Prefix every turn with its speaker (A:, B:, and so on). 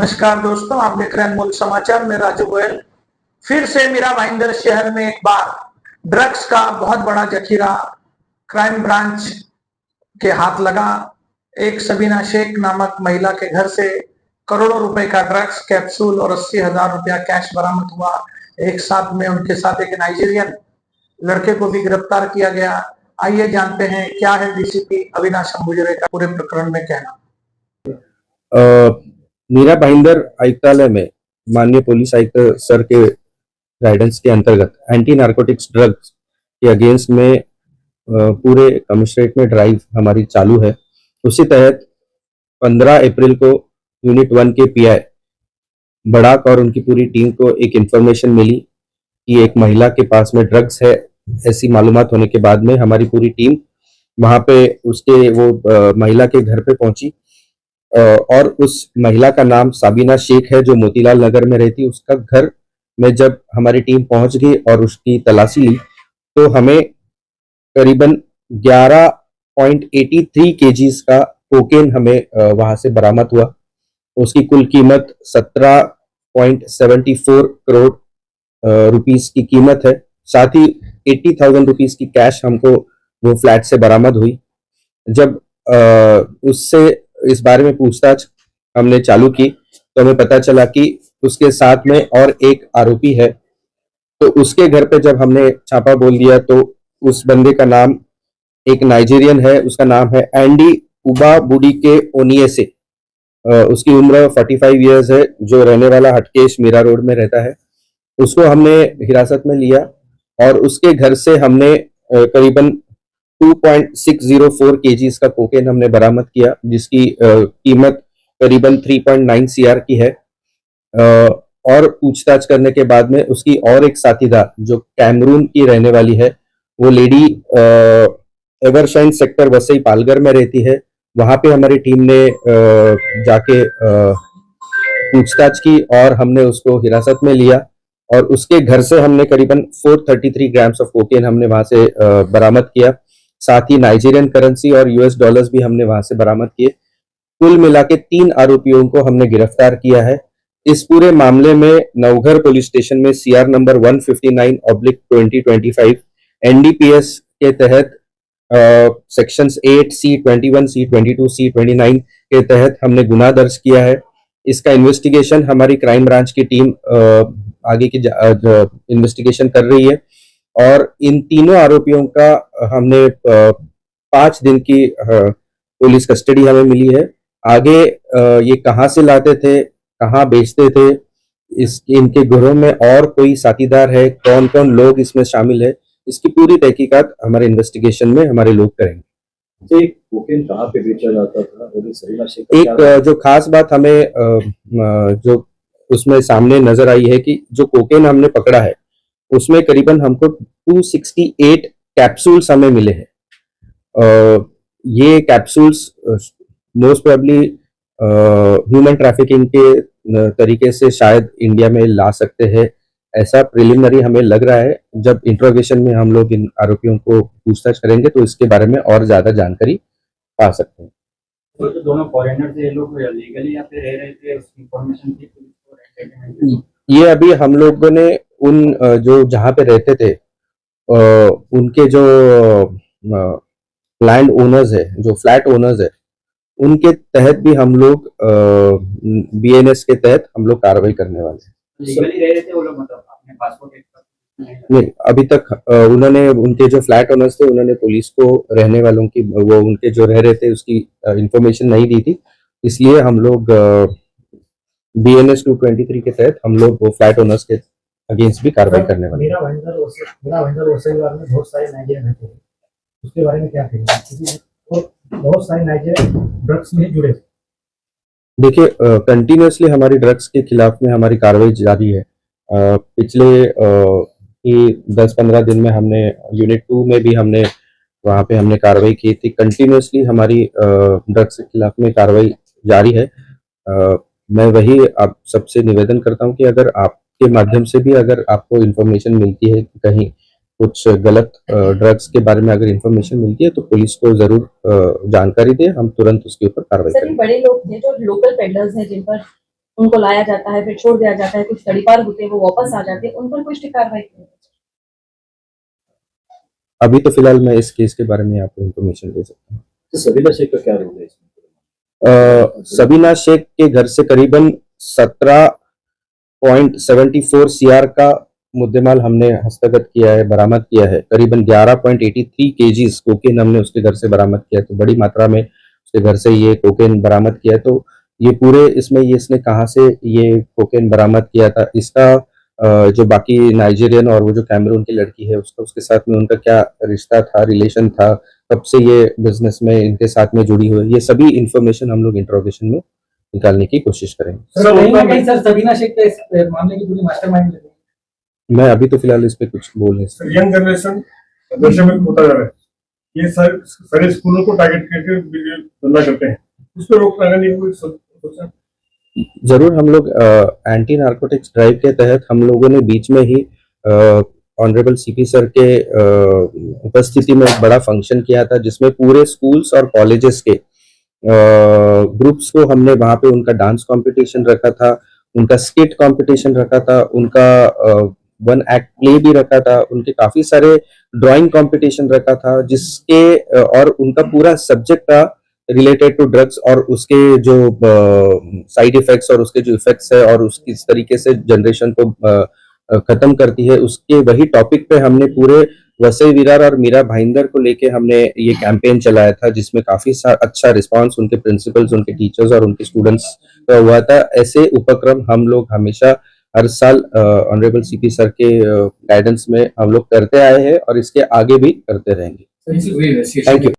A: नमस्कार दोस्तों, आप देख रहे हैं अनमोल समाचार में राजू गोयल। फिर से मीरा भाईंदर शहर में एक बार ड्रग्स का बहुत बड़ा जखीरा क्राइम ब्रांच के हाथ लगा। एक सबीना शेख नामक महिला के घर से करोड़ों रुपए का ड्रग्स कैप्सूल और 80,000 रुपया कैश बरामद हुआ। एक साथ में उनके साथ एक नाइजीरियन लड़के को भी गिरफ्तार किया गया। आइए जानते हैं क्या है डीसीपी अविनाश अंबुजरे का पूरे प्रकरण में कहना।
B: मीरा भाईंदर आयुक्तालय में माननीय पुलिस आयुक्त सर के गाइडेंस के अंतर्गत एंटी नार्कोटिक्स ड्रग्स के अगेंस्ट में पूरे कमिश्नरेट में ड्राइव हमारी चालू है। उसी तहत 15 अप्रैल को यूनिट 1 के पीआई बड़ाक और उनकी पूरी टीम को एक इंफॉर्मेशन मिली कि एक महिला के पास में ड्रग्स है। ऐसी मालूमात होने के बाद में हमारी पूरी टीम वहां पे उसके वो महिला के घर पे पहुंची और उस महिला का नाम साबिना शेख है जो मोतीलाल नगर में रहती। उसका घर में जब हमारी टीम पहुंच गई और उसकी तलाशी ली तो हमें करीबन 11.83 केजीज का कोकेन हमें वहां से बरामद हुआ। उसकी कुल कीमत 17.74 करोड़ रुपीस की कीमत है। साथ ही 80,000 रुपीस की कैश हमको वो फ्लैट से बरामद हुई। जब उससे इस बारे में पूछताछ हमने चालू की तो हमें पता चला कि उसके साथ में और एक आरोपी है। तो उसके घर पे जब हमने छापा बोल दिया तो उस बंदे का नाम एक नाइजीरियन है, उसका नाम है एंडी उबा बुडी के ओनियसे। उसकी उम्र 45 इयर्स है, जो रहने वाला हटकेश मीरा रोड में रहता है। उसको हमने हिरासत में लिया और उसके घर से हमने करीबन 2.604 केजीज का कोकेन हमने बरामद किया, जिसकी कीमत करीबन 3.9 सीआर की है। और पूछताछ करने के बाद में उसकी और एक साथीदार जो कैमरून की रहने वाली है, वो lady Evershine sector Vasai Palghar में रहती है। वहां पे हमारी टीम ने जाके पूछताछ की और हमने उसको हिरासत में लिया और उसके घर से हमने करीबन 433 ग्राम्स ऑफ कोकेन हमने वहां से बरामद किया। साथ ही नाइजीरियन करेंसी और यूएस डॉलर्स भी हमने वहां से बरामद किए। कुल मिला के 3 आरोपियों को हमने गिरफ्तार किया है। इस पूरे मामले में नवघर पुलिस स्टेशन में सीआर नंबर 159/2025 एनडीपीएस के तहत सेक्शंस 8, C21, C22, C29 के तहत हमने गुनाह दर्ज किया है। इसका इन्वेस्टिगेशन हमारी क्राइम ब्रांच की टीम आगे की इन्वेस्टिगेशन कर रही है और इन तीनों आरोपियों का हमने 5 दिन की पुलिस कस्टडी हमें मिली है। आगे ये कहाँ से लाते थे, कहाँ बेचते थे, इनके घरों में और कोई साथीदार है, कौन कौन लोग इसमें शामिल है, इसकी पूरी तहकीकात हमारे इन्वेस्टिगेशन में हमारे लोग करेंगे।
C: कोकेन कहाँ पे बेचा जाता था?
B: एक जो खास बात हमें जो उसमें सामने नजर आई है कि जो कोकेन हमने पकड़ा है उसमें करीबन हमको 268 कैप्सूल्स हमें मिले हैं। ये capsules most probably human trafficking के तरीके से शायद इंडिया में ला सकते हैं, ऐसा प्रिलिमिनरी हमें लग रहा है। जब इंट्रोगेशन में हम लोग इन आरोपियों को पूछताछ करेंगे तो इसके बारे में और ज्यादा जानकारी पा सकते हैं।
C: तो दोनों फॉरेनर थे, ये लोग लीगली यहाँ पे रह रहे थे, उसकी इंफॉर्मेशन थी पुलिस को?
B: ये अभी हम लोगों ने उन जो जहाँ पे रहते थे उनके जो लैंड ओनर्स है, जो फ्लैट ओनर्स है, उनके तहत भी हम लोग बीएनएस के तहत हम लोग कार्रवाई करने वाले हैं।
C: लीगली रह रहे थे वो लोग, मतलब अपने पासपोर्ट
B: नहीं, अभी तक उन्होंने उनके जो फ्लैट ओनर्स थे उन्होंने पुलिस को रहने वालों की वो उनके जो रह रहे थे उसकी इंफॉर्मेशन नहीं दी थी, इसलिए हम लोग BNS 223 के तहत हम लोग वो फ्लैट ओनर्स के अगेंस्ट भी कार्रवाई करने वाले हैं।
D: बहुत सारे नाइजीरियन रहते हैं, उसके बारे में क्या कहेंगे? बहुत सारे नाइजीरियन ड्रग्स में जुड़े।
B: देखिए, कंटिन्यूसली हमारी ड्रग्स के खिलाफ में हमारी कार्रवाई जारी है। पिछले 10-15 दिन में हमने यूनिट 2 में भी हमने वहाँ पे हमने कार्रवाई की थी। कंटिन्यूसली हमारी ड्रग्स के खिलाफ में कार्रवाई जारी है। मैं वही आप सबसे निवेदन करता हूँ कि अगर आपके माध्यम से भी अगर आपको इन्फॉर्मेशन मिलती है कहीं कुछ गलत ड्रग्स के बारे में अगर इन्फॉर्मेशन मिलती है तो पुलिस को जरूर जानकारी दे, हम तुरंत उसके ऊपर कार्रवाई करेंगे।
E: बड़े लोग थे जो लोकल पेडलर्स हैं जिन पर उनको लाया जाता है, फिर छोड़ दिया जाता है, कुछ तड़ीपार होते हैं वो वापस आ जाते हैं, उन पर कुछ कार्रवाई की?
B: अभी तो फिलहाल मैं इस केस के बारे में आपको इन्फॉर्मेशन दे सकता हूँ।
F: तो सबीना शेख का क्या रोल है इसमें?
B: सबीना शेख के घर से करीबन 17.74 CR का मुद्देमाल हमने हस्तगत किया है, बरामद किया है। करीबन 11.83 kgs कोकेन हमने उसके घर से बरामद किया है। तो बड़ी मात्रा में उसके घर से ये कोकेन बरामद किया है। तो ये पूरे इसमें ये इसने कहाँ से ये कोकेन बरामद किया था, इसका जो बाकी नाइजीरियन और वो जो कैमरून की लड़की है उसका उसके साथ में उनका क्या रिश्ता था, रिलेशन था, कब से ये बिजनेस में इनके साथ में जुड़ी हुई, ये सभी इंफॉर्मेशन हम लोग इंट्रोगेशन में निकालने की कोशिश करेंगे।
D: सर कहीं ना कहीं सर सबीना शेख का इस मामले की पूरी मास्टरमाइंड लग रही है।
B: मैं अभी तो फिलहाल इस पे कुछ बोल नहीं सकता।
G: यंग जनरेशन नशे में होता जा रहा है, ये सारे स्कूलों को टारगेट करके धंधा करते हैं, उस पर रोक लगाने की कोई सोचा?
B: जरूर हम लोग एंटी नार्कोटिक्स ड्राइव के तहत हम लोगों ने बीच में ही ऑनरेबल सीपी सर के उपस्थिति में एक बड़ा फंक्शन किया था, जिसमें पूरे स्कूल्स और कॉलेजेस के ग्रुप्स को हमने वहां पे उनका डांस कंपटीशन रखा था, उनका स्किट कंपटीशन रखा था, उनका वन एक्ट प्ले भी रखा था, उनके काफी सारे ड्राइंग कंपटीशन रखा था, जिसके और उनका पूरा सब्जेक्ट था रिलेटेड टू ड्रग्स और उसके जो साइड इफेक्ट्स और उसके जो इफेक्ट्स है और उसकी इस तरीके से जनरेशन को खत्म करती है, उसके वही टॉपिक पे हमने पूरे वसई विरार और मीरा भाईंदर को लेके हमने ये कैंपेन चलाया था, जिसमें काफी अच्छा रिस्पांस उनके प्रिंसिपल्स, उनके टीचर्स और उनके स्टूडेंट्स का हुआ था। ऐसे उपक्रम हम लोग हमेशा हर साल ऑनरेबल सीपी सर के गाइडेंस में हम लोग करते आए हैं और इसके आगे भी करते रहेंगे। Thank you.